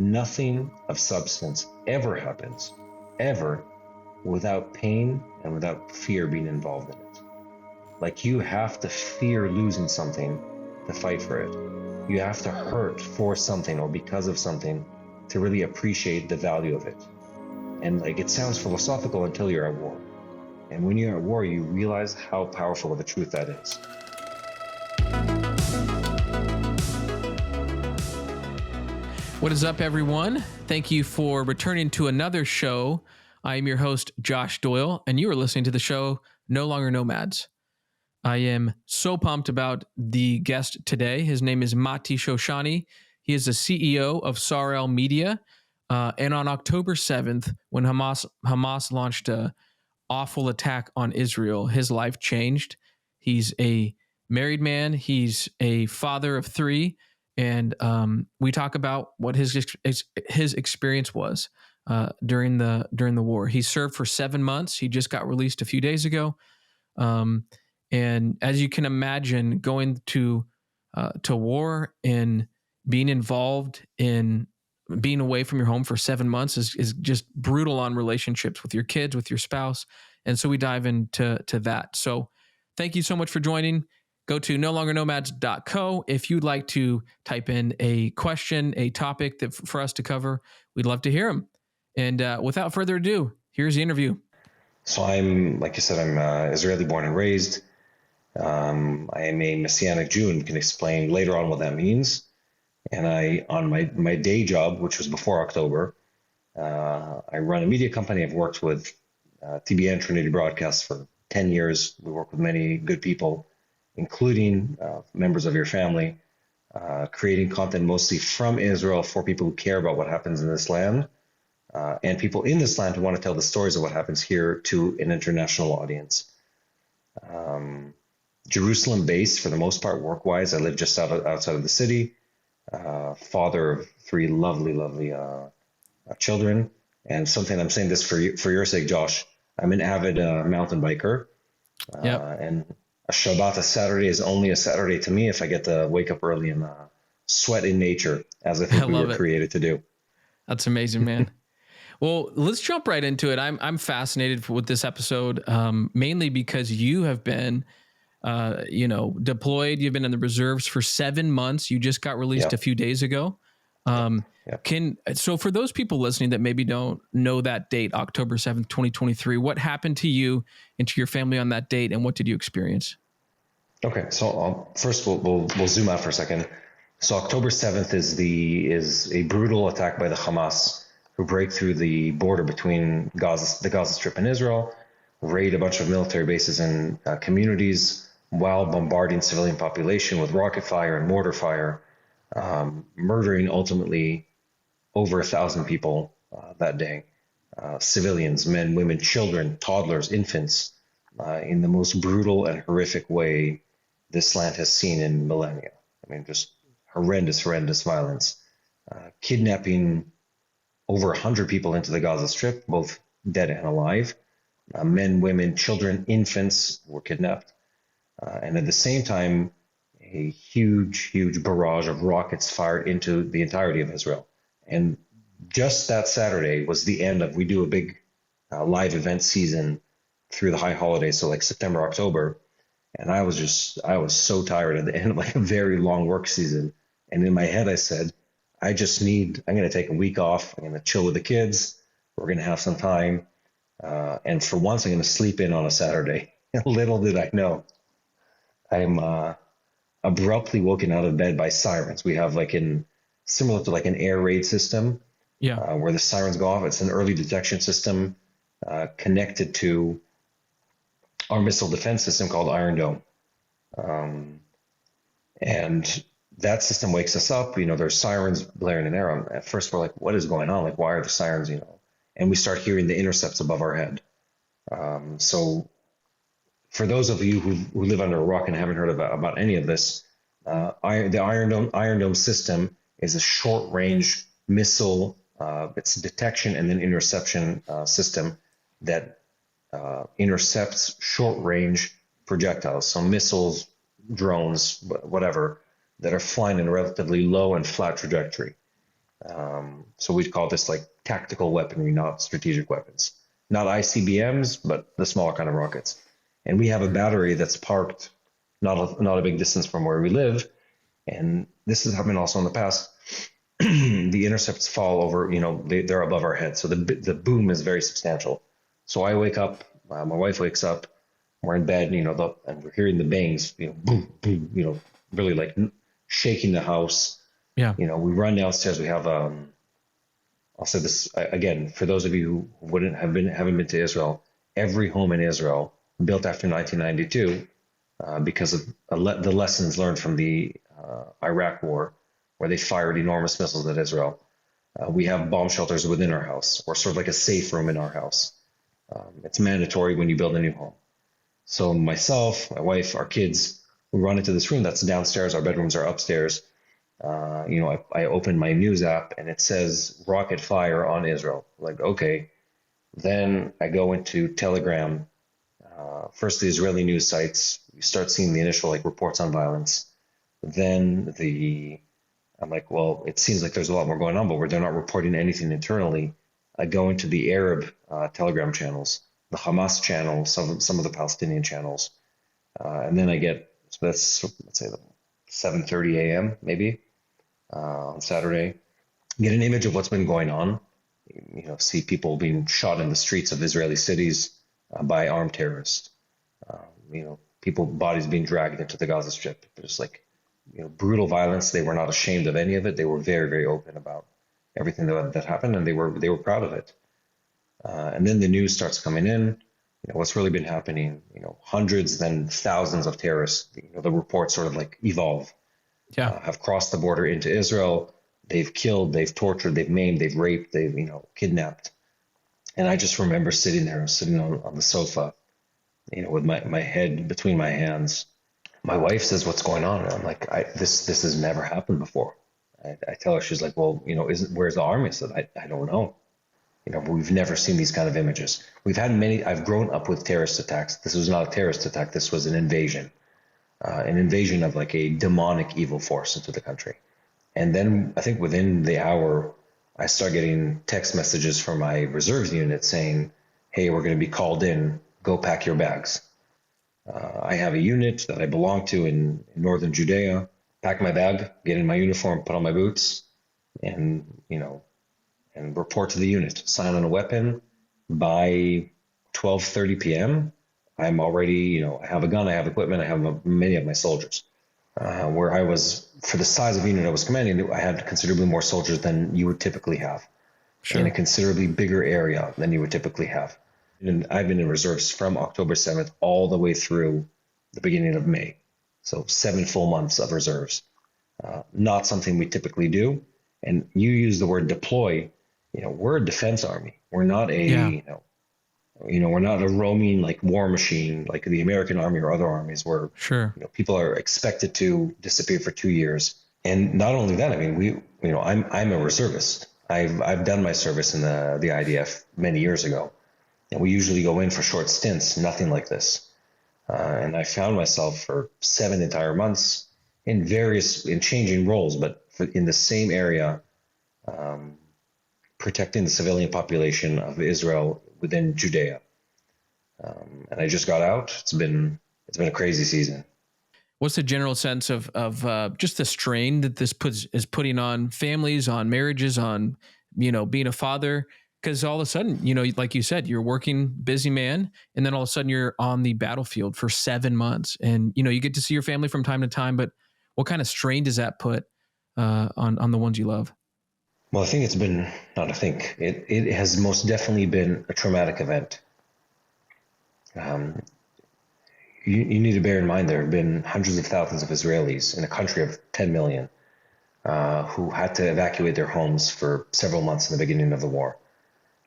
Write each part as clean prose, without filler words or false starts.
Nothing of substance ever happens, ever, without pain and without fear being involved in it. Like, you have to fear losing something to fight for it. You have to hurt for something or because of something to really appreciate the value of it. And like, it sounds philosophical until you're at war. And when you're at war, you realize how powerful of a truth that is. What is up, everyone? Thank you for returning to another show. I am your host, Josh Doyle, and you are listening to the show No Longer Nomads. I am so pumped about the guest today. His name is Mati Shoshani. He is the CEO of Sar-El Media. And on October 7th, when Hamas launched an awful attack on Israel, his life changed. He's a married man. He's a father of three. And we talk about what his experience was during the war. He served for 7 months. He just got released a few days ago. And as you can imagine, going to war and being involved in being away from your home for 7 months is just brutal on relationships with your kids, with your spouse. And so we dive into that. So thank you so much for joining. Go to nolongernomads.co if you'd like to type in a question, a topic that for us to cover. We'd love to hear them. And without further ado, here's the interview. So I'm, like you said, I'm Israeli born and raised. I am a Messianic Jew and can explain later on what that means. And on my day job, which was before October, I run a media company. I've worked with TBN Trinity Broadcast for 10 years. We work with many good people, including members of your family, creating content mostly from Israel for people who care about what happens in this land, and people in this land who want to tell the stories of what happens here to an international audience. Jerusalem-based for the most part, work-wise. I live just outside of the city. Father of three lovely children. And something I'm saying this for your sake, Josh. I'm an avid mountain biker. And a Shabbat, a Saturday, is only a Saturday to me if I get to wake up early and sweat in nature, as I think we were created to do. That's amazing, man. Well, let's jump right into it. I'm fascinated with this episode, mainly because you have been, deployed. You've been in the reserves for 7 months. You just got released a few days ago. So for those people listening that maybe don't know that date, October 7th, 2023, what happened to you and to your family on that date, and what did you experience? Okay, so first we'll zoom out for a second. So October 7th is a brutal attack by the Hamas, who break through the border between the Gaza Strip and Israel, raid a bunch of military bases and communities while bombarding civilian population with rocket fire and mortar fire, murdering ultimately over 1,000 people that day. Civilians, men, women, children, toddlers, infants, in the most brutal and horrific way this land has seen in millennia. I mean, just horrendous violence. Kidnapping over 100 people into the Gaza Strip, both dead and alive. Men, women, children, infants were kidnapped. And at the same time, a huge barrage of rockets fired into the entirety of Israel. And just that Saturday was the end of, we do a big live event season through the high holidays, so like September, October. And I was so tired at the end of like a very long work season. And in my head, I said, I'm going to take a week off. I'm going to chill with the kids. We're going to have some time. And for once, I'm going to sleep in on a Saturday. Little did I know, I'm abruptly woken out of bed by sirens. We have similar to like an air raid system, where the sirens go off. It's an early detection system connected to our missile defense system called Iron Dome. And that system wakes us up. There's sirens blaring in there. At first, we're like, what is going on? Like, why are the sirens, And we start hearing the intercepts above our head. So for those of you who live under a rock and haven't heard about any of this, the Iron Dome system is a short-range missile. It's detection and then interception system that intercepts short-range projectiles, so missiles, drones, whatever, that are flying in a relatively low and flat trajectory. So we'd call this like tactical weaponry, not strategic weapons, not ICBMs, but the smaller kind of rockets. And we have a battery that's parked not a big distance from where we live. And this has happened also in the past. The intercepts fall over, they're above our heads. So the boom is very substantial. So I wake up, my wife wakes up, we're in bed, and we're hearing the bangs, boom, boom, really like shaking the house. Yeah. We run downstairs. We have, I'll say this again, for those of you who haven't been to Israel, every home in Israel built after 1992, because of the lessons learned from the Iraq War, where they fired enormous missiles at Israel. We have bomb shelters within our house, or sort of like a safe room in our house. It's mandatory when you build a new home. So myself, my wife, our kids, we run into this room that's downstairs. Our bedrooms are upstairs. I open my news app and it says rocket fire on Israel. Like, okay. Then I go into Telegram. First, the Israeli news sites. You start seeing the initial like reports on violence. Then I'm like, well, it seems like there's a lot more going on, but they're not reporting anything internally. I go into the Arab Telegram channels, the Hamas channel, some of the Palestinian channels, and then I get, so that's, let's say 7:30 a.m. maybe on Saturday, get an image of what's been going on. See people being shot in the streets of Israeli cities by armed terrorists. People, bodies being dragged into the Gaza Strip. Just like, brutal violence. They were not ashamed of any of it. They were very, very open about everything that happened, and they were proud of it. And then the news starts coming in. What's really been happening? Hundreds, then thousands of terrorists. The reports sort of like evolve. Yeah. Have crossed the border into Israel. They've killed, they've tortured, they've maimed, they've raped, they've kidnapped. And I just remember sitting on the sofa, with my head between my hands. My wife says, "What's going on?" And I'm like, "This has never happened before." I tell her, she's like, "Well, where's the army?" I said, I don't know. We've never seen these kind of images. We've had many. I've grown up with terrorist attacks. This was not a terrorist attack. This was an invasion of like a demonic evil force into the country. And then I think within the hour, I start getting text messages from my reserves unit saying, "Hey, we're going to be called in. Go pack your bags." I have a unit that I belong to in northern Judea. Pack my bag, get in my uniform, put on my boots, and report to the unit. Sign on a weapon. By 12:30 p.m., I'm already, I have a gun, I have equipment, I have many of my soldiers. Where I was, for the size of unit I was commanding, I had considerably more soldiers than you would typically have. Sure. In a considerably bigger area than you would typically have. And I've been in reserves from October 7th all the way through the beginning of May. So 7 full months of reserves. Not something we typically do. And you use the word deploy. We're a defense army. We're not we're not a roaming like war machine like the American army or other armies where sure. People are expected to disappear for 2 years. And not only that, I mean, I'm a reservist. I've done my service in the IDF many years ago. And we usually go in for short stints, nothing like this. And I found myself for 7 entire months in changing roles, but in the same area, protecting the civilian population of Israel within Judea. And I just got out. It's been a crazy season. What's the general sense of just the strain that this is putting on families, on marriages, on, being a father? Because all of a sudden, like you said, you're a working, busy man, and then all of a sudden you're on the battlefield for 7 months, and you get to see your family from time to time. But what kind of strain does that put on the ones you love? Well, it has most definitely been a traumatic event. You need to bear in mind there have been hundreds of thousands of Israelis in a country of 10 million who had to evacuate their homes for several months in the beginning of the war.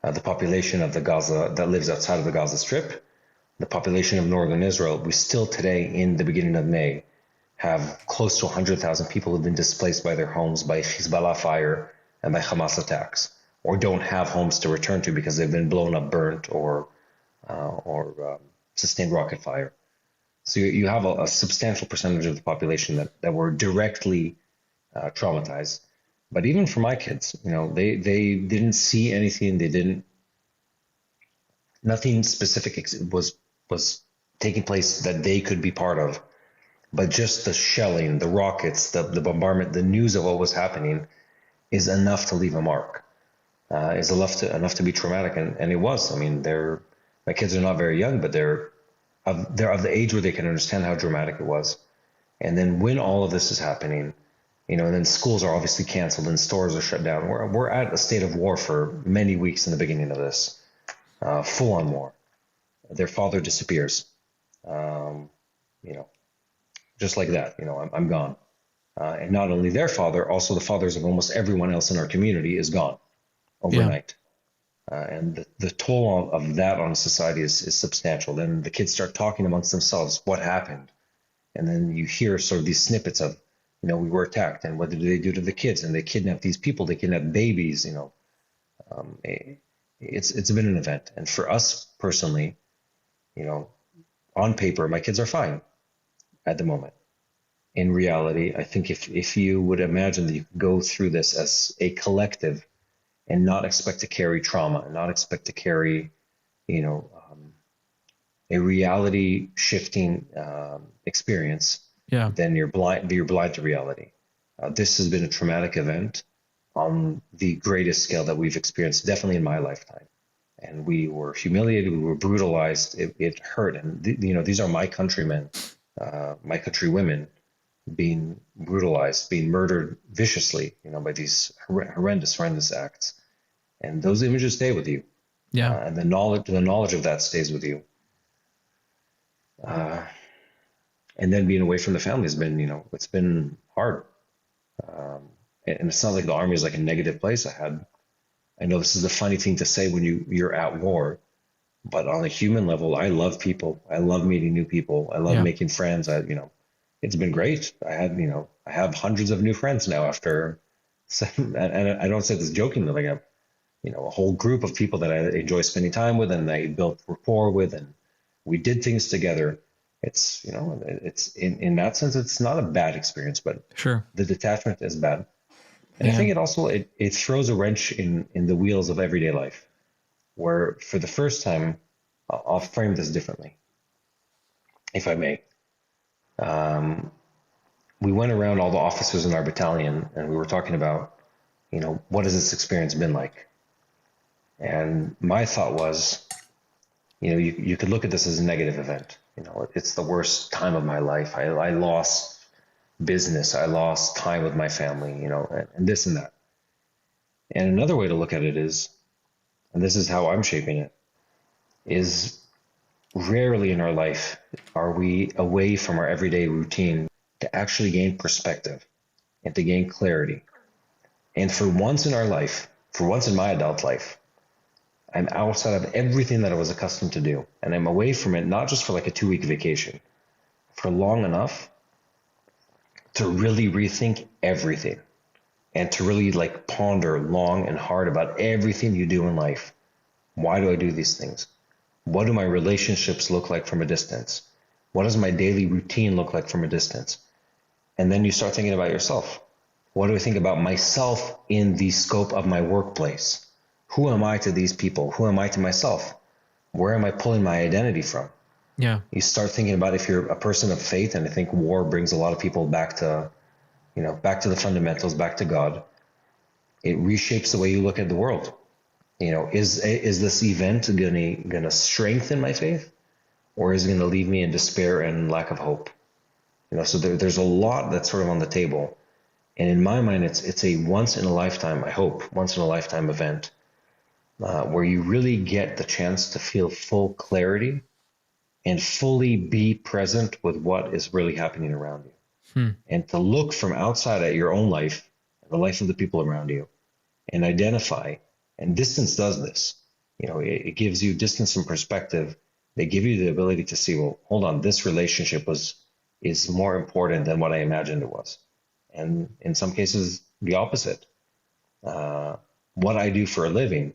The population of the Gaza that lives outside of the Gaza Strip, the population of northern Israel, we still today, in the beginning of May, have close to 100,000 people who have been displaced by their homes by Hezbollah fire and by Hamas attacks, or don't have homes to return to because they've been blown up, burnt, or sustained rocket fire. So you have a substantial percentage of the population that were directly traumatized. But even for my kids, they didn't see anything. Nothing specific was taking place that they could be part of. But just the shelling, the rockets, the bombardment, the news of what was happening is enough to leave a mark. Is enough to be traumatic, and it was. I mean, my kids are not very young, but they're of the age where they can understand how dramatic it was. And then when all of this is happening, and then schools are obviously canceled and stores are shut down. We're at a state of war for many weeks in the beginning of this, full on war. Their father disappears, just like that. I'm gone, and not only their father, also the fathers of almost everyone else in our community is gone overnight. And the toll of that on society is substantial. Then the kids start talking amongst themselves, what happened? And then you hear sort of these snippets of, we were attacked, and what did they do to the kids? And they kidnapped these people, they kidnapped babies, it's been an event. And for us personally, on paper, my kids are fine at the moment. In reality, I think if you would imagine that you could go through this as a collective and not expect to carry trauma and not expect to carry, a reality shifting experience, then you're blind to reality. This has been a traumatic event on the greatest scale that we've experienced, definitely in my lifetime. And we were humiliated, we were brutalized, it hurt. And these are my countrymen, my countrywomen being brutalized, being murdered viciously, by these horrendous acts. And those images stay with you. And the knowledge of that stays with you. And then being away from the family has been, it's been hard. And it's not like the army is like a negative place. I know this is a funny thing to say when you're at war, but on a human level, I love people. I love meeting new people. I love making friends. It's been great. I have hundreds of new friends now after, and I don't say this jokingly, like a whole group of people that I enjoy spending time with and I built rapport with, and we did things together. It's, it's in that sense, it's not a bad experience, but sure, the detachment is bad. And I think it also, it throws a wrench in the wheels of everyday life, where for the first time, I'll frame this differently, if I may. We went around all the officers in our battalion and we were talking about, what has this experience been like? And my thought was, you could look at this as a negative event. It's the worst time of my life. I lost business. I lost time with my family, and this and that. And another way to look at it is, and this is how I'm shaping it, is rarely in our life are we away from our everyday routine to actually gain perspective and to gain clarity. And for once in our life, for once in my adult life, I'm outside of everything that I was accustomed to do. And I'm away from it, not just for like a 2-week vacation, for long enough to really rethink everything and to really like ponder long and hard about everything you do in life. Why do I do these things? What do my relationships look like from a distance? What does my daily routine look like from a distance? And then you start thinking about yourself. What do I think about myself in the scope of my workplace? Who am I to these people? Who am I to myself? Where am I pulling my identity from? Yeah. You start thinking about if you're a person of faith, and I think war brings a lot of people back to, back to the fundamentals, back to God. It reshapes the way you look at the world. Is this event gonna strengthen my faith, or is it gonna leave me in despair and lack of hope? So there's a lot that's sort of on the table, and in my mind, it's a once in a lifetime, I hope, once in a lifetime event, where you really get the chance to feel full clarity and fully be present with what is really happening around you, and to look from outside at your own life, the life of the people around you, and identify. And distance does this. It gives you distance and perspective. They give you the ability to see, well, hold on, this relationship is more important than what I imagined it was. And in some cases, the opposite. What I do for a living,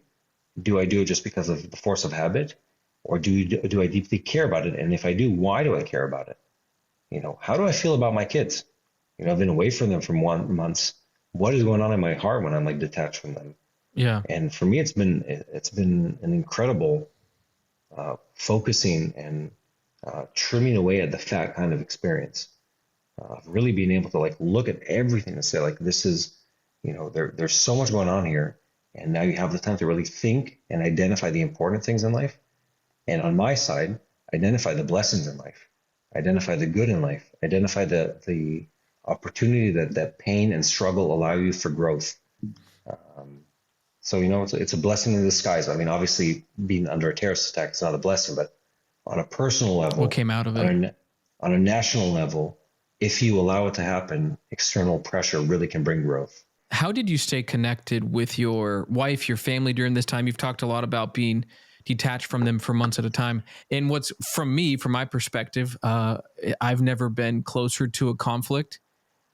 do I do it just because of the force of habit? Or do I deeply care about it? And if I do, why do I care about it? How do I feel about my kids? I've been away from them for months. what is going on in my heart when I'm like detached from them. Yeah. And for me, it's been an incredible focusing and trimming away at the fat kind of experience. Really being able to like look at everything and say like this is, there's so much going on here, and now you have the time to really think and identify the important things in life. And on my side, identify the blessings in life, identify the good in life, identify the opportunity that pain and struggle allow you for growth. Um, so it's a blessing in disguise. I mean, obviously, being under a terrorist attack is not a blessing, but on a personal What level, came out of it? on a national level, if you allow it to happen, external pressure really can bring growth. How did you stay connected with your wife, your family during this time? You've talked a lot about being detached from them for months at a time. And what's from my perspective, I've never been closer to a conflict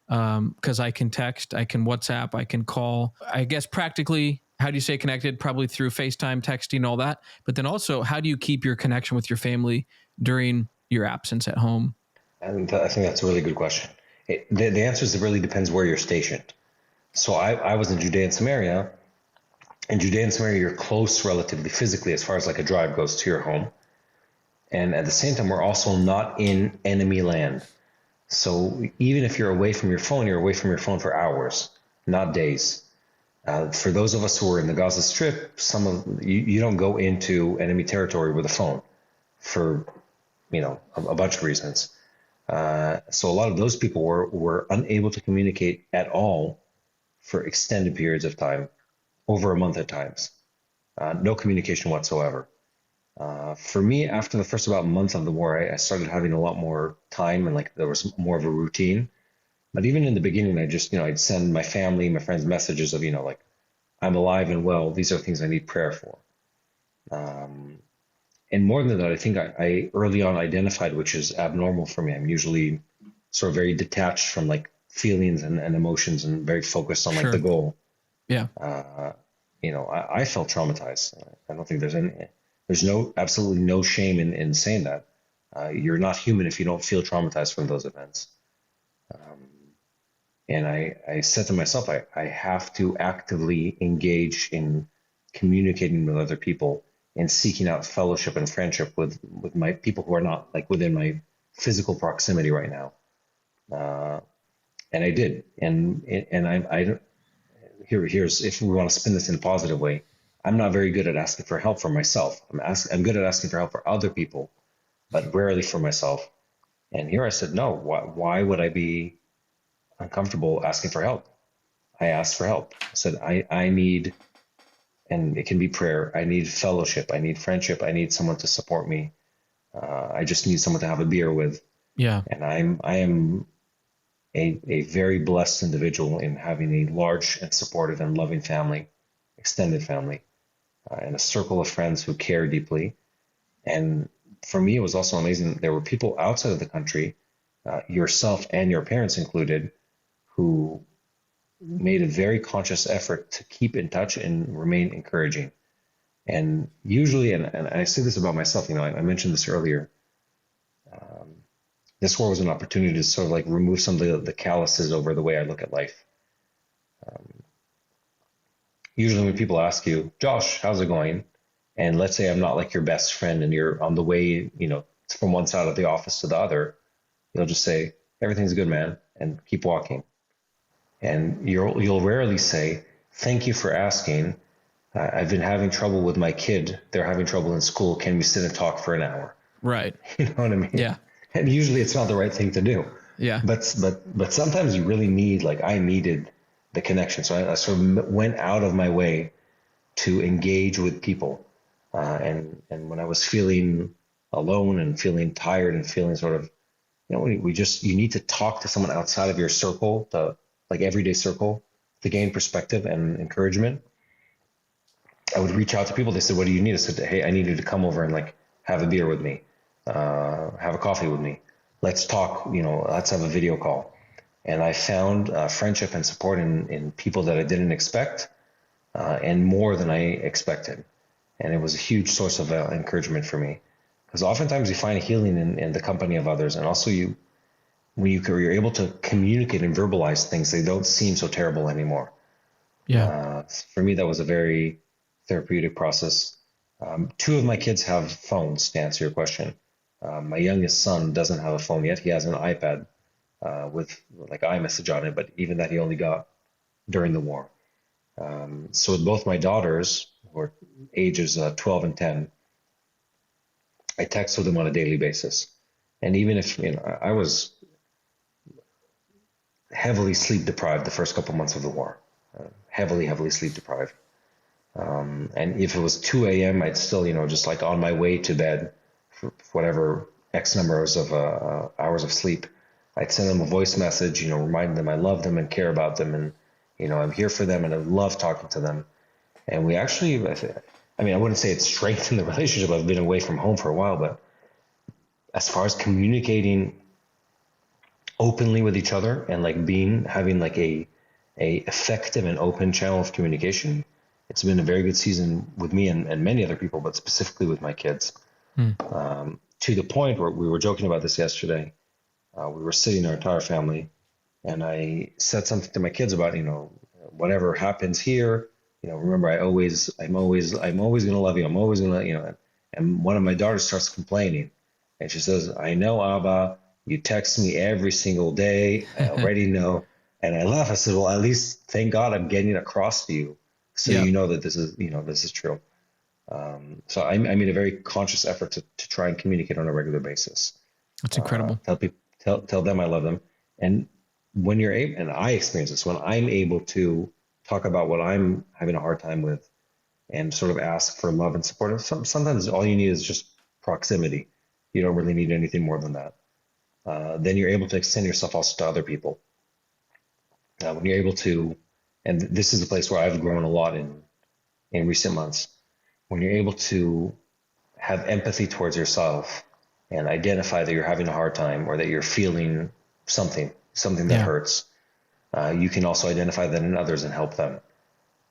because I can text, I can WhatsApp, I can call. I guess practically, how do you stay connected? Probably through FaceTime, texting, all that. But then also, how do you keep your connection with your family during your absence at home? And I think that's a really good question. The answer is it really depends where you're stationed. So I was in Judea and Samaria. In Judea and Samaria, you're close relatively physically as far as like a drive goes to your home. And at the same time, we're also not in enemy land. So even if you're away from your phone, you're away from your phone for hours, not days. For those of us who are in the Gaza Strip, you don't go into enemy territory with a phone for a bunch of reasons. So a lot of those people were unable to communicate at all for extended periods of time, over a month at times. No communication whatsoever. For me, after the first about month of the war, I started having a lot more time and like there was more of a routine. But even in the beginning, I'd send my family, my friends messages of, like, I'm alive and well. These are things I need prayer for. And more than that, I think I early on identified, which is abnormal for me. I'm usually sort of very detached from like feelings and emotions and very focused on like the goal. Yeah. I felt traumatized. I don't think there's absolutely no shame in saying that. You're not human if you don't feel traumatized from those events. And I said to myself, I have to actively engage in communicating with other people and seeking out fellowship and friendship with my people who are not like within my physical proximity right now. And I did. And I here's, if we want to spin this in a positive way, I'm not very good at asking for help for myself. I'm good at asking for help for other people, but rarely for myself. And here I said, no, why would I be uncomfortable asking for help? I asked for help. I said, I need, and it can be prayer. I need fellowship. I need friendship. I need someone to support me. I just need someone to have a beer with. Yeah. And I am a very blessed individual in having a large and supportive and loving family, extended family, and a circle of friends who care deeply. And for me, it was also amazing. There were people outside of the country, yourself and your parents included, who made a very conscious effort to keep in touch and remain encouraging. And usually, and I say this about myself, I mentioned this earlier, this war was an opportunity to sort of like remove some of the calluses over the way I look at life. Usually when people ask you, Josh, how's it going? And let's say I'm not like your best friend and you're on the way, from one side of the office to the other, you'll just say, everything's good, man, and keep walking. And you'll rarely say, thank you for asking. I've been having trouble with my kid. They're having trouble in school. Can we sit and talk for an hour? Right. You know what I mean? Yeah. And usually it's not the right thing to do. Yeah. But sometimes you really need, like I needed the connection. So I sort of went out of my way to engage with people. And when I was feeling alone and feeling tired and feeling sort of, you need to talk to someone outside of your circle, the like everyday circle, to gain perspective and encouragement. I would reach out to people. They said, what do you need? I said, hey, I need you to come over and like have a beer with me, have a coffee with me. Let's talk, let's have a video call. And I found friendship and support in people that I didn't expect, and more than I expected. And it was a huge source of encouragement for me, because oftentimes you find healing in the company of others. And also when you're able to communicate and verbalize things, they don't seem so terrible anymore. Yeah. For me, that was a very therapeutic process. Two of my kids have phones, to answer your question. My youngest son doesn't have a phone yet. He has an iPad with like iMessage on it, but even that he only got during the war. So with both my daughters, who are ages 12 and 10, I text with them on a daily basis. And even if, I was heavily sleep deprived the first couple months of the war, heavily sleep deprived. And if it was 2 a.m., I'd still, just like on my way to bed for whatever X numbers of hours of sleep, I'd send them a voice message, reminding them I love them and care about them. And, I'm here for them and I love talking to them. And we actually, I wouldn't say it's strengthened the relationship. I've been away from home for a while, but as far as communicating openly with each other and like having like a effective and open channel of communication, it's been a very good season with me and many other people, but specifically with my kids. To the point where we were joking about this yesterday. We were sitting, our entire family, and I said something to my kids about, whatever happens here, remember, I'm always going to love you. I'm always going to, and one of my daughters starts complaining and she says, I know, Abba, you text me every single day. I already know. And I laugh. I said, well, at least thank God I'm getting it across to you. So you know that this is true. So I made a very conscious effort to try and communicate on a regular basis. That's incredible. Tell them I love them. And when you're able, and I experience this, when I'm able to talk about what I'm having a hard time with and sort of ask for love and support. Sometimes all you need is just proximity. You don't really need anything more than that. Then you're able to extend yourself also to other people. When you're able to, and this is a place where I've grown a lot in recent months, when you're able to have empathy towards yourself and identify that you're having a hard time or that you're feeling something that hurts, you can also identify that in others and help them.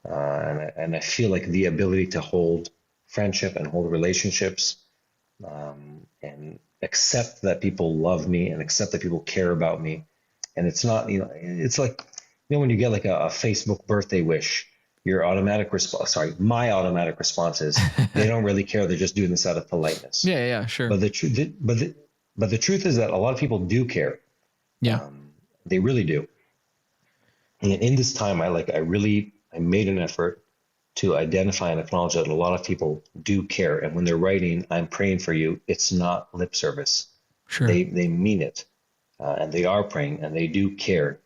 And I feel like the ability to hold friendship and hold relationships and accept that people love me and accept that people care about me. And it's not, it's like, when you get like a Facebook birthday wish, your automatic response, my automatic response is they don't really care. They're just doing this out of politeness. Yeah, sure. But the truth is that a lot of people do care. Yeah. They really do. And in this time, I made an effort to identify and acknowledge that a lot of people do care. And when they're writing, I'm praying for you, it's not lip service. Sure. They mean it. And they are praying and they do care.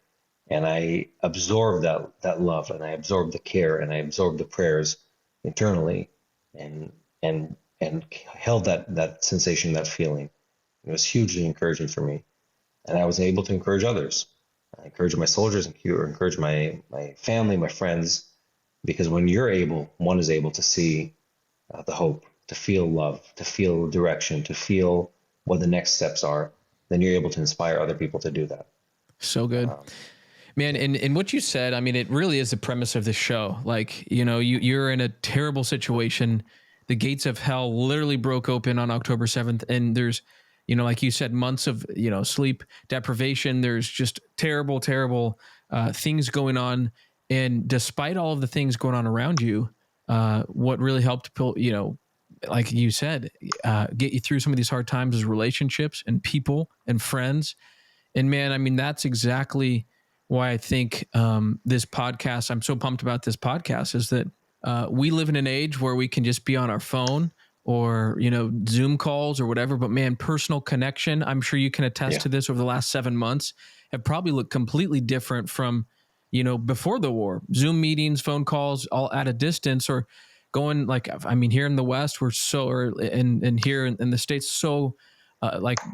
And I absorb that love and I absorb the care and I absorb the prayers internally and held that sensation, that feeling. It was hugely encouraging for me. And I was able to encourage others. I encourage my soldiers and encourage my family, my friends, because when one is able to see the hope, to feel love, to feel direction, to feel what the next steps are, then you're able to inspire other people to do that. So good. Man, and what you said, it really is the premise of this show. Like, you're in a terrible situation. The gates of hell literally broke open on October 7th. And there's, like you said, months of, sleep deprivation. There's just terrible things going on. And despite all of the things going on around you, what really helped pull, like you said, get you through some of these hard times is relationships and people and friends. And man, that's exactly why I think this podcast, I'm so pumped about this podcast, is that we live in an age where we can just be on our phone or, Zoom calls or whatever. But man, personal connection, I'm sure you can attest to this, over the last 7 months have probably looked completely different from, before the war. Zoom meetings, phone calls, all at a distance, or going here in the West, we're so, and here in the States, so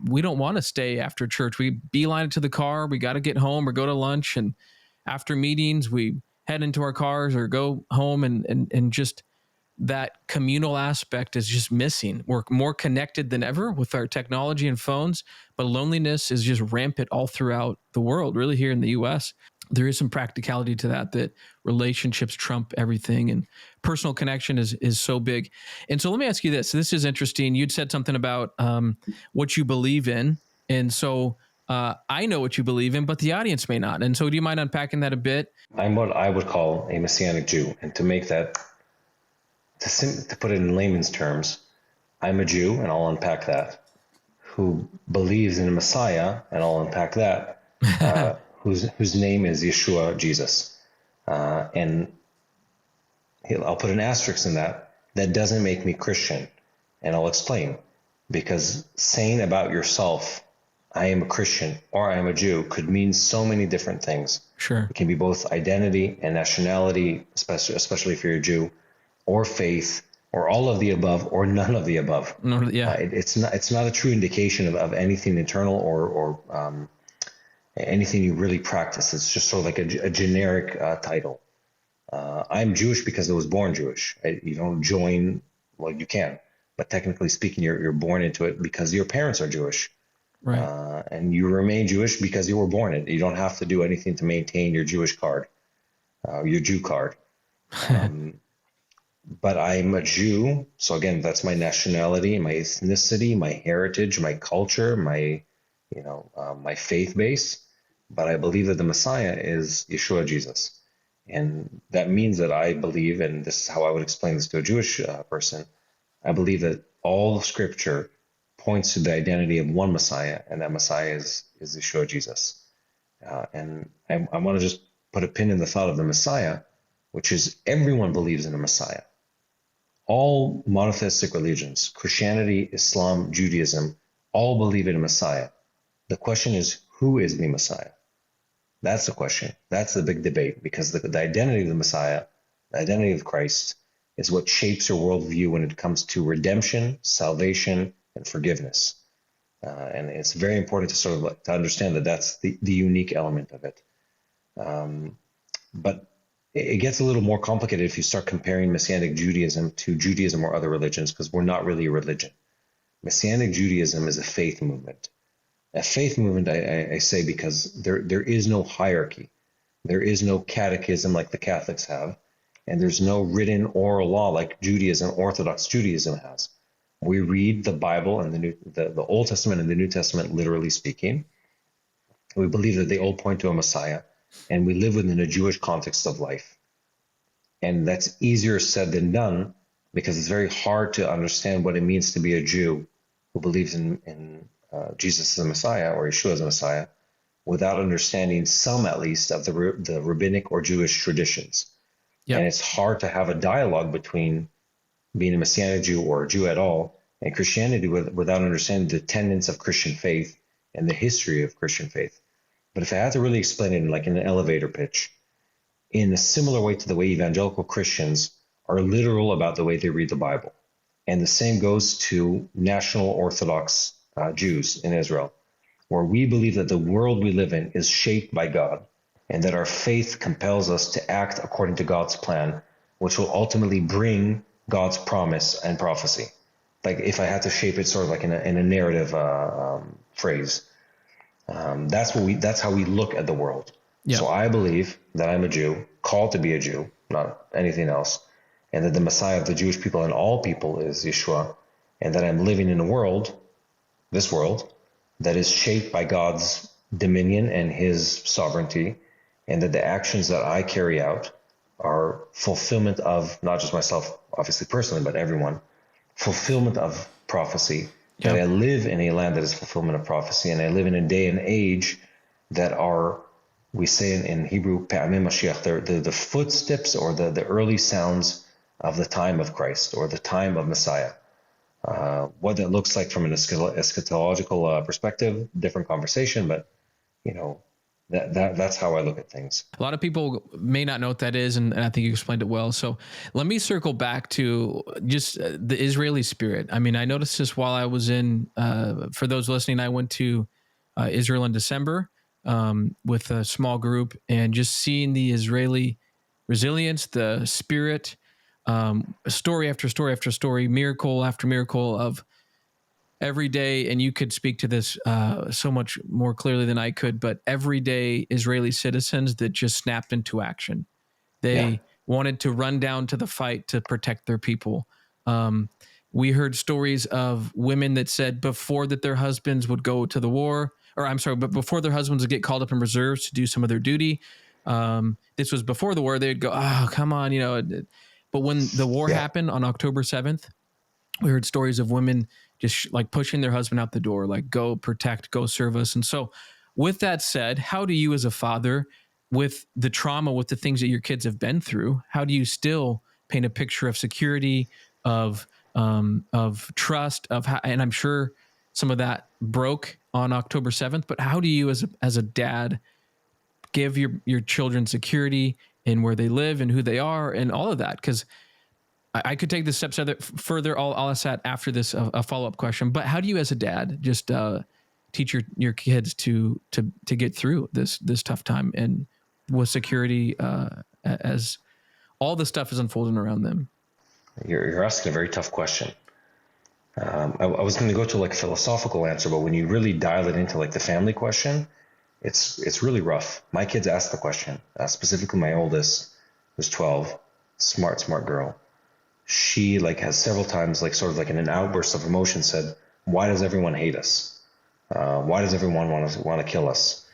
we don't want to stay after church. We beeline it to the car. We got to get home or go to lunch. And after meetings, we head into our cars or go home, and just that communal aspect is just missing. We're more connected than ever with our technology and phones, but loneliness is just rampant all throughout the world, really here in the US. There is some practicality to that relationships trump everything, and personal connection is so big. And so let me ask you this. This is interesting. You'd said something about what you believe in. And so I know what you believe in, but the audience may not. And so do you mind unpacking that a bit? I'm what I would call a Messianic Jew. And to make that, to put it in layman's terms, I'm a Jew, and I'll unpack that, who believes in a Messiah, and I'll unpack that, whose name is Yeshua, Jesus. And I'll put an asterisk in that. That doesn't make me Christian, and I'll explain. Because saying about yourself, I am a Christian or I am a Jew, could mean so many different things. Sure. It can be both identity and nationality, especially if you're a Jew, or faith, or all of the above, or none of the above. No, yeah. It's not a true indication of anything internal or anything you really practice. It's just sort of like a generic title. I'm Jewish because I was born Jewish. You don't join, well, you can, but technically speaking, you're born into it because your parents are Jewish. Right. And you remain Jewish because you were born it. You don't have to do anything to maintain your Jewish card, your Jew card. But I'm a Jew. So again, that's my nationality, my ethnicity, my heritage, my culture, my faith base. But I believe that the Messiah is Yeshua, Jesus. And that means that I believe, and this is how I would explain this to a Jewish person, I believe that all of Scripture points to the identity of one Messiah, and that Messiah is Yeshua, Jesus. And I want to just put a pin in the thought of the Messiah, which is everyone believes in a Messiah. All monotheistic religions, Christianity, Islam, Judaism, all believe in a Messiah. The question is, who is the Messiah? That's the question. That's the big debate, because the identity of the Messiah, the identity of Christ, is what shapes your worldview when it comes to redemption, salvation, and forgiveness. And it's very important to sort of to understand that that's the unique element of it. But it gets a little more complicated if you start comparing Messianic Judaism to Judaism or other religions, because we're not really a religion. Messianic Judaism is a faith movement. A faith movement, I say, because there is no hierarchy. There is no catechism like the Catholics have, and there's no written oral law like Judaism, Orthodox Judaism has. We read the Bible and the Old Testament and the New Testament, literally speaking. We believe that they all point to a Messiah, and we live within a Jewish context of life. And that's easier said than done, because it's very hard to understand what it means to be a Jew who believes in Jesus as a Messiah, or Yeshua as a Messiah, without understanding some, at least, of the rabbinic or Jewish traditions. Yep. And it's hard to have a dialogue between being a Messianic Jew or a Jew at all and Christianity without understanding the tenets of Christian faith and the history of Christian faith. But if I had to really explain it like in an elevator pitch, in a similar way to the way evangelical Christians are literal about the way they read the Bible. And the same goes to national Orthodox Jews in Israel, where we believe that the world we live in is shaped by God, and that our faith compels us to act according to God's plan, which will ultimately bring God's promise and prophecy. Like if I had to shape it sort of like in a narrative phrase, that's how we look at the world. Yeah. So I believe that I'm a Jew, called to be a Jew, not anything else, and that the Messiah of the Jewish people and all people is Yeshua, and that I'm living in a world, this world, that is shaped by God's dominion and his sovereignty, and that the actions that I carry out are fulfillment of not just myself, obviously personally, but everyone, fulfillment of prophecy, that I live in a land that is fulfillment of prophecy, and I live in a day and age that are, we say in Hebrew, Pe'amim Mashiach, the footsteps or the early sounds of the time of Christ or the time of Messiah. What that looks like from an eschatological perspective, different conversation, but that's how I look at things. A lot of people may not know what that is, and I think you explained it well. So let me circle back to just the Israeli spirit. I mean, I noticed this while I was for those listening, I went to Israel in December with a small group, and just seeing the Israeli resilience, the spirit, story after story after story, miracle after miracle of every day. And you could speak to this so much more clearly than I could, but everyday Israeli citizens that just snapped into action. They wanted to run down to the fight to protect their people. We heard stories of women that said before that their husbands would go to the war or I'm sorry, but before their husbands would get called up in reserves to do some of their duty. This was before the war. They'd go, oh, come on, but when the war happened on October 7th, we heard stories of women just like pushing their husband out the door, like go protect, go serve us. And so with that said, how do you as a father, with the trauma, with the things that your kids have been through, how do you still paint a picture of security, of trust, and I'm sure some of that broke on October 7th, but how do you as a dad give your children security in where they live and who they are and all of that? Because I could take this step further. I'll ask that after this, a follow-up question. But how do you as a dad just teach your kids to get through this tough time and with security as all the stuff is unfolding around them? You're asking a very tough question. I was going to go to like a philosophical answer, but when you really dial it into like the family question, it's really rough. My kids ask the question, specifically my oldest, who's 12, smart girl. She like has several times, like sort of like in an outburst of emotion, said, "Why does everyone hate us? Why does everyone want to kill us?"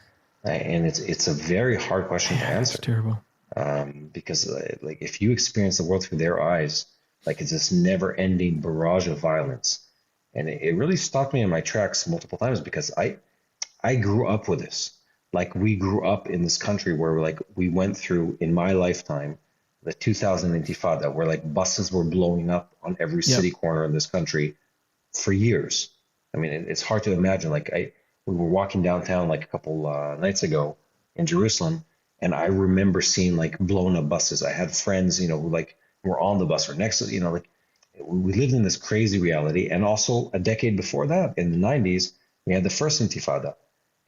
And it's a very hard question to answer. It's terrible. Because like if you experience the world through their eyes, like it's this never-ending barrage of violence, and it really stopped me in my tracks multiple times because I grew up with this. Like we grew up in this country where like we went through in my lifetime the 2000 Intifada, where like buses were blowing up on every city corner in this country for years. I mean, it's hard to imagine. Like we were walking downtown like a couple nights ago in Jerusalem, and I remember seeing like blown up buses. I had friends, who like were on the bus or next to, like we lived in this crazy reality. And also a decade before that, in the 90s, we had the first Intifada.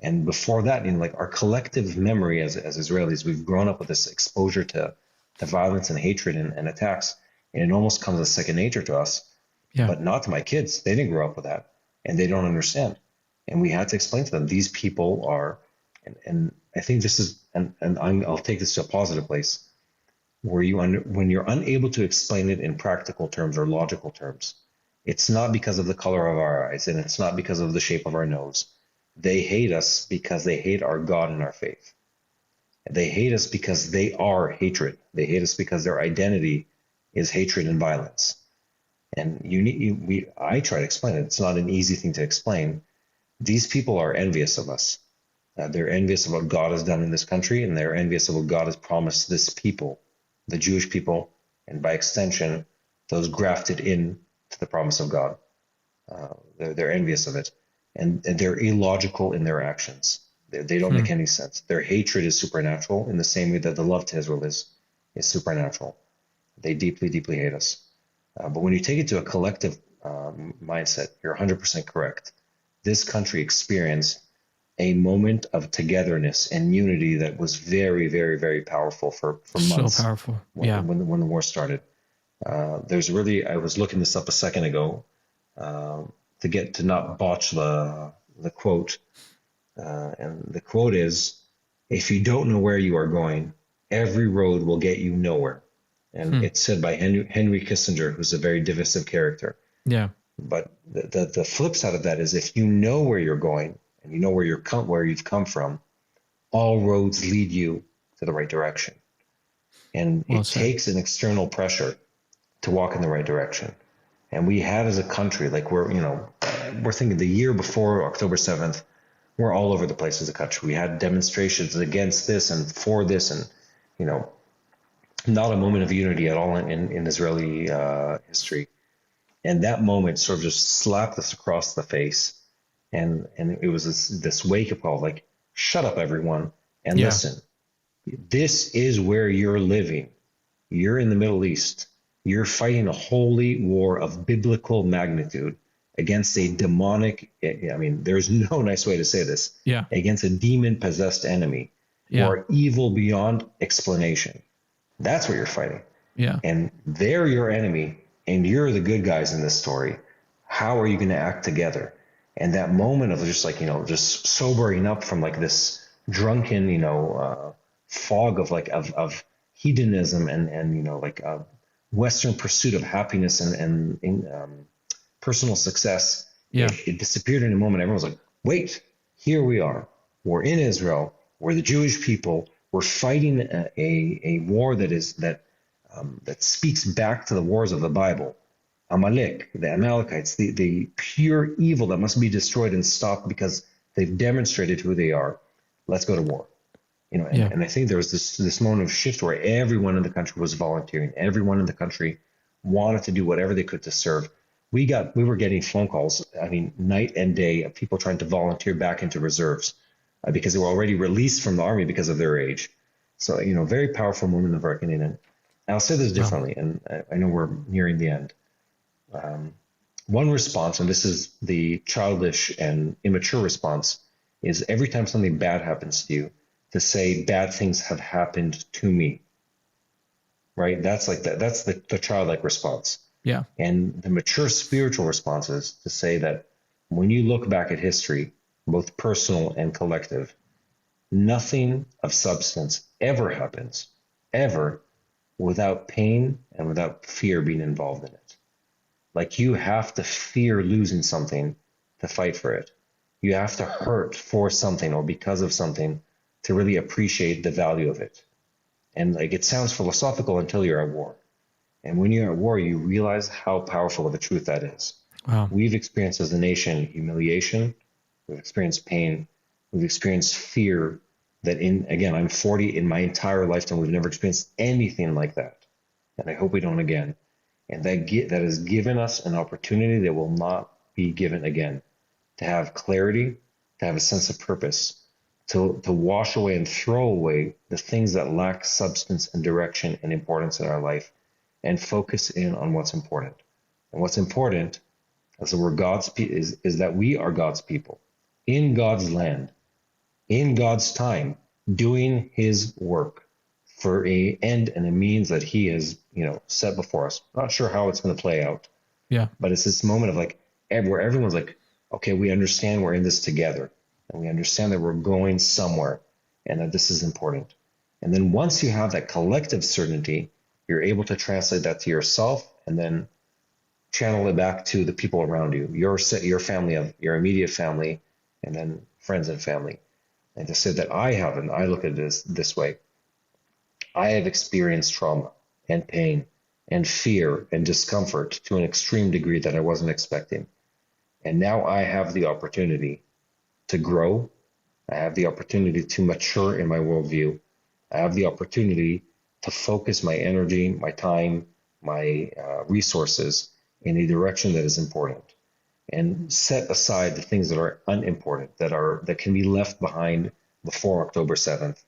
And before that, in like our collective memory as Israelis, we've grown up with this exposure to violence and hatred and attacks, and it almost comes as second nature to us, but not to my kids. They didn't grow up with that, and they don't understand. And we had to explain to them, these people are, and I think this is, and I'll take this to a positive place, where when you're unable to explain it in practical terms or logical terms, it's not because of the color of our eyes, and it's not because of the shape of our nose. They hate us because they hate our God and our faith. They hate us because they are hatred. They hate us because their identity is hatred and violence. And I try to explain it. It's not an easy thing to explain. These people are envious of us. They're envious of what God has done in this country, and they're envious of what God has promised this people, the Jewish people, and by extension, those grafted in to the promise of God. They're envious of it, and they're illogical in their actions. They don't make any sense. Their hatred is supernatural in the same way that the love to Israel is supernatural. They deeply, deeply hate us. But when you take it to a collective mindset, you're 100% correct. This country experienced a moment of togetherness and unity that was very, very, very powerful for months. So powerful. When the war started. I was looking this up a second ago to not botch the quote. And the quote is, "If you don't know where you are going, every road will get you nowhere." And it's said by Henry Kissinger, who's a very divisive character. Yeah. But the flip side of that is, if you know where you're going and you know where you've come from, all roads lead you to the right direction. And it takes an external pressure to walk in the right direction. And we had, as a country, like we're thinking the year before October 7th, we're all over the place as a country. We had demonstrations against this and for this, and not a moment of unity at all in Israeli history. And that moment sort of just slapped us across the face, and it was this wake-up call, like, shut up, everyone, and listen. This is where you're living. You're in the Middle East. You're fighting a holy war of biblical magnitude against a demonic, there's no nice way to say this, against a demon-possessed enemy who are evil beyond explanation. That's what you're fighting. Yeah. And they're your enemy, and you're the good guys in this story. How are you going to act together? And that moment of just sobering up from like this drunken, fog of hedonism and Western pursuit of happiness and personal success. It disappeared in a moment. Everyone was like, wait, here we are. We're in Israel. We're the Jewish people. We're fighting a war that speaks back to the wars of the Bible. Amalek, the Amalekites, the pure evil that must be destroyed and stopped because they've demonstrated who they are. Let's go to war. And I think there was this moment of shift where everyone in the country was volunteering. Everyone in the country wanted to do whatever they could to serve. We were getting phone calls, night and day, of people trying to volunteer back into reserves because they were already released from the army because of their age. So, very powerful moment of reckoning. And I'll say this differently, and I know we're nearing the end. One response, and this is the childish and immature response, is every time something bad happens to you, to say bad things have happened to me. Right? That's like that. That's the childlike response. Yeah. And the mature spiritual response is to say that when you look back at history, both personal and collective, nothing of substance ever happens, ever, without pain and without fear being involved in it. Like, you have to fear losing something to fight for it. You have to hurt for something or because of something to really appreciate the value of it. And it sounds philosophical until you're at war. And when you're at war, you realize how powerful of a truth that is. Wow. We've experienced as a nation humiliation. We've experienced pain. We've experienced fear that I'm 40, in my entire lifetime, we've never experienced anything like that. And I hope we don't again. And that has given us an opportunity that will not be given again, to have clarity, to have a sense of purpose, to wash away and throw away the things that lack substance and direction and importance in our life, and focus in on what's important. And what's important, as we're God's is that we are God's people, in God's land, in God's time, doing His work for an end and a means that He has, set before us. Not sure how it's going to play out. Yeah. But it's this moment of where everyone's like, okay, we understand we're in this together, and we understand that we're going somewhere, and that this is important. And then once you have that collective certainty, you're able to translate that to yourself and then channel it back to the people around you, your family, your immediate family, and then friends and family. And to say that I look at this way. I have experienced trauma and pain and fear and discomfort to an extreme degree that I wasn't expecting. And now I have the opportunity to grow. I have the opportunity to mature in my worldview. I have the opportunity to focus my energy, my time, my resources in a direction that is important, and set aside the things that are unimportant, that can be left behind before October 7th,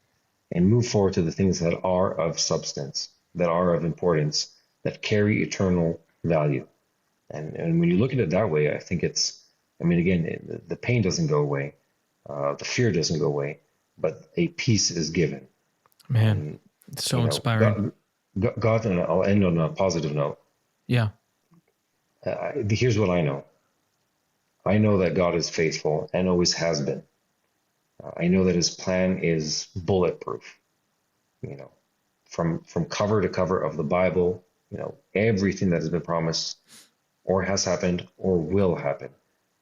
and move forward to the things that are of substance, that are of importance, that carry eternal value. And when you look at it that way, I think the pain doesn't go away, the fear doesn't go away, but a peace is given. Man, it's so inspiring. God, and I'll end on a positive note. Yeah. Here's what I know. I know that God is faithful and always has been. I know that His plan is bulletproof. From cover to cover of the Bible, everything that has been promised or has happened or will happen.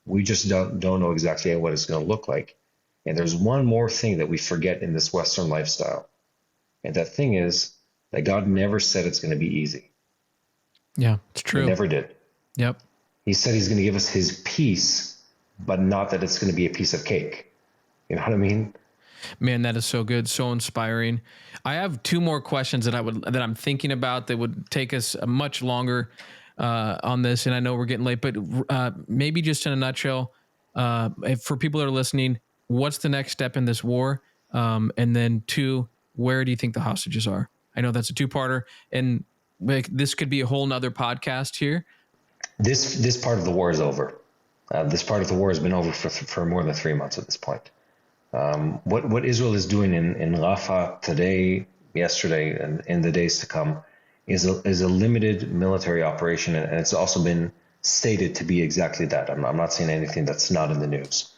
We just don't know exactly what it's going to look like. And there's one more thing that we forget in this Western lifestyle. And that thing is that God never said it's going to be easy. Yeah, it's true. He never did. Yep. He said He's going to give us His peace, but not that it's going to be a piece of cake. You know what I mean? Man, that is so good, so inspiring. I have two more questions that I'm thinking about that would take us much longer on this, and I know we're getting late, but maybe just in a nutshell, for people that are listening, what's the next step in this war? And then two, where do you think the hostages are? I know that's a two-parter, and this could be a whole nother podcast here. This part of the war is over. This part of the war has been over for more than 3 months at this point. What Israel is doing in Rafah today, yesterday, and in the days to come is a limited military operation, and it's also been stated to be exactly that. I'm not saying anything that's not in the news.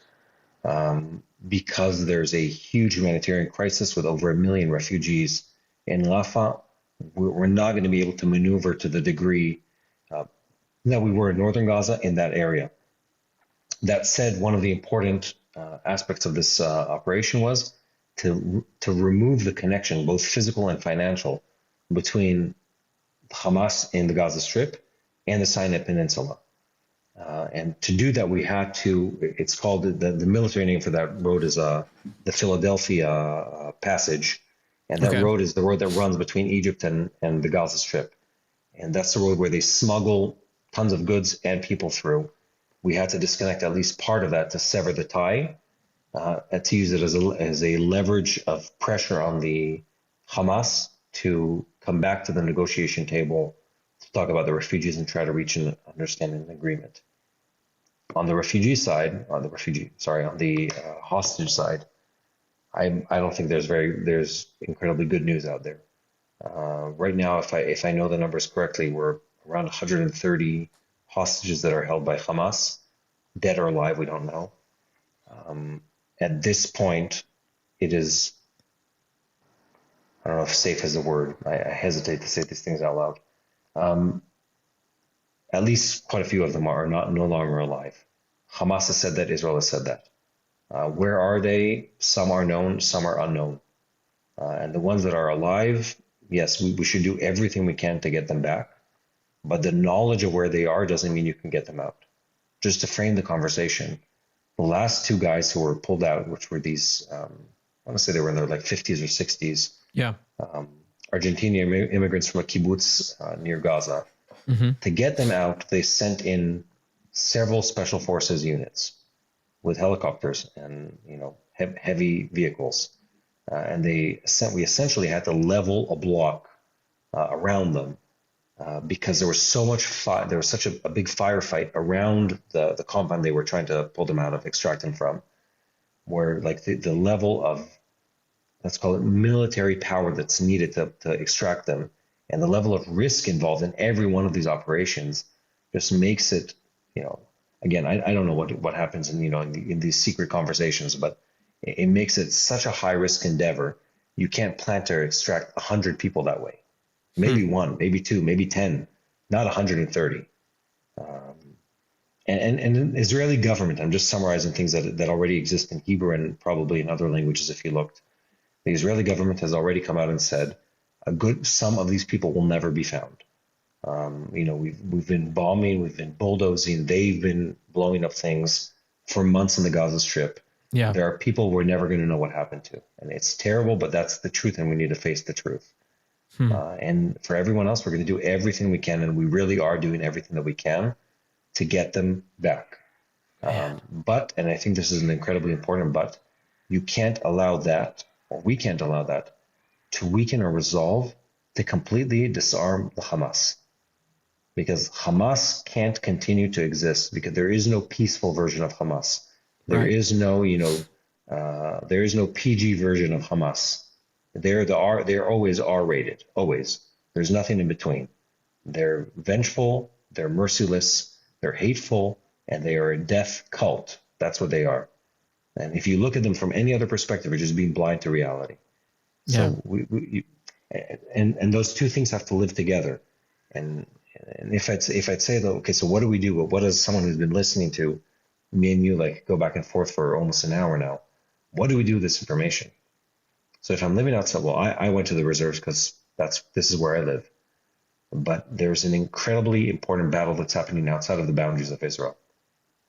Because there's a huge humanitarian crisis with over 1 million refugees in Rafah, we're not going to be able to maneuver to the degree that we were in northern Gaza in that area. That said, one of the important aspects of this operation was to remove the connection, both physical and financial, between Hamas in the Gaza Strip and the Sinai Peninsula. And to do that, we had to, it's called, the military name for that road is the Philadelphia Passage. And that road is the road that runs between Egypt and the Gaza Strip. And that's the road where they smuggle tons of goods and people through. We had to disconnect at least part of that to sever the tie, to use it as a leverage of pressure on the Hamas to come back to the negotiation table to talk about the refugees and try to reach an understanding and agreement. On the refugee side, on the hostage side, I don't think there's incredibly good news out there. Right now, if I know the numbers correctly, we're around 130 hostages that are held by Hamas, dead or alive, we don't know. At this point, it is, I don't know if safe is the word. I hesitate to say these things out loud. At least quite a few of them are no longer alive. Hamas has said that, Israel has said that. Where are they? Some are known, some are unknown. And the ones that are alive, yes, we should do everything we can to get them back. But the knowledge of where they are doesn't mean you can get them out. Just to frame the conversation, the last two guys who were pulled out, which were these, I want to say they were in their like 50s or 60s. Yeah. Argentinian immigrants from a kibbutz near Gaza. Mm-hmm. To get them out, they sent in several special forces units with helicopters and heavy vehicles, and we essentially had to level a block around them because there was so much there was such a big firefight around the compound they were trying to pull them out of, extract them from, where like the level of, let's call it, military power that's needed to extract them, and the level of risk involved in every one of these operations just makes it, again, I don't know what happens in these secret conversations, but it makes it such a high risk endeavor. You can't plan to extract 100 people that way. Maybe one, maybe two, maybe 10, not 130. And the Israeli government, I'm just summarizing things that already exist in Hebrew and probably in other languages if you looked. The Israeli government has already come out and said a good sum of these people will never be found. We've been bombing, we've been bulldozing, they've been blowing up things for months in the Gaza Strip. Yeah. There are people we're never going to know what happened to. And it's terrible, but that's the truth, and we need to face the truth. And for everyone else, we're going to do everything we can, and we really are doing everything that we can to get them back. But, and I think this is an incredibly important but, you can't allow that, or we can't allow that, to weaken our resolve to completely disarm the Hamas. Because Hamas can't continue to exist, because there is no peaceful version of Hamas. There is no, there is no PG version of Hamas. They're always R-rated, always. There's nothing in between. They're vengeful, they're merciless, they're hateful, and they are a death cult. That's what they are. And if you look at them from any other perspective, you're just being blind to reality. So and those two things have to live together. And if I'd say though, okay, so what do we do? What does someone who's been listening to me and you like go back and forth for almost an hour now? What do we do with this information? So if I'm living outside, well, I went to the reserves because this is where I live. But there's an incredibly important battle that's happening outside of the boundaries of Israel.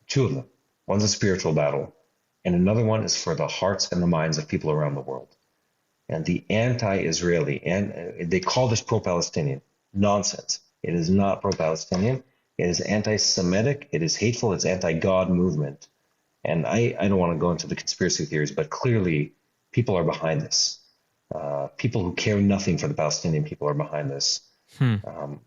Two of them. One's a spiritual battle, and another one is for the hearts and the minds of people around the world. And the anti-Israeli, and they call this pro-Palestinian. Nonsense. It is not pro-Palestinian. It is anti-Semitic. It is hateful. It's anti-God movement. And I don't want to go into the conspiracy theories, but clearly people are behind this. People who care nothing for the Palestinian people are behind this.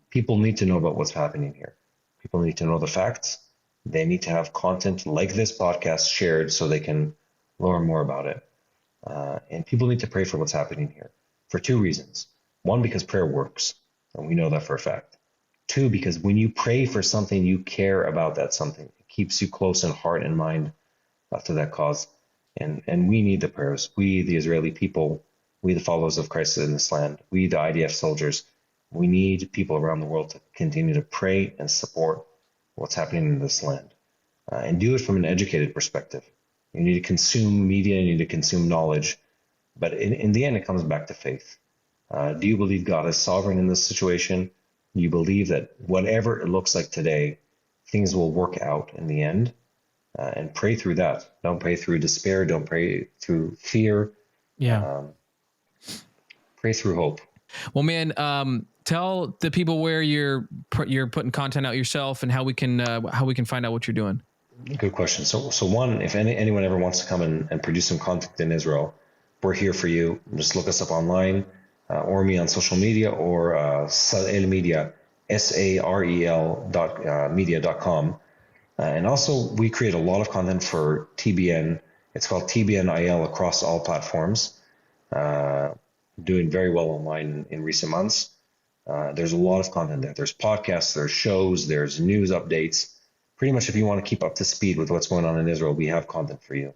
People need to know about what's happening here. People need to know the facts. They need to have content like this podcast shared so they can learn more about it. And people need to pray for what's happening here for two reasons. One, because prayer works, and we know that for a fact. Two, because when you pray for something, you care about that something. It keeps you close in heart and mind to that cause. And we need the prayers. We, the Israeli people, we, the followers of Christ in this land, we, the IDF soldiers, we need people around the world to continue to pray and support what's happening in this land, and do it from an educated perspective. You need to consume media, you need to consume knowledge. But in the end, it comes back to faith. Do you believe God is sovereign in this situation? Do you believe that whatever it looks like today, things will work out in the end? And pray through that. Don't pray through despair. Don't pray through fear. Yeah. Pray through hope. Well, man, tell the people where you're putting content out yourself and how we can find out what you're doing. Good question. So one, if anyone ever wants to come and produce some content in Israel, we're here for you. Just look us up online, or me on social media, or Sar-El Media, SAREL media.com. And also, we create a lot of content for TBN. It's called TBNIL across all platforms. Doing very well online in recent months. There's a lot of content there. There's podcasts, there's shows, there's news updates. Pretty much if you want to keep up to speed with what's going on in Israel, we have content for you.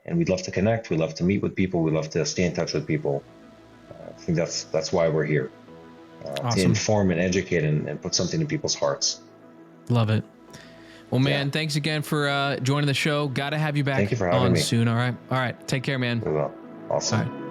And we'd love to connect. We'd love to meet with people. We'd love to stay in touch with people. I think that's why we're here. Awesome. To inform and educate and put something in people's hearts. Love it. Well, man, thanks again for joining the show. Got to have you back. Thank you for having me. Soon. All right. Take care, man. We will. Awesome. All right.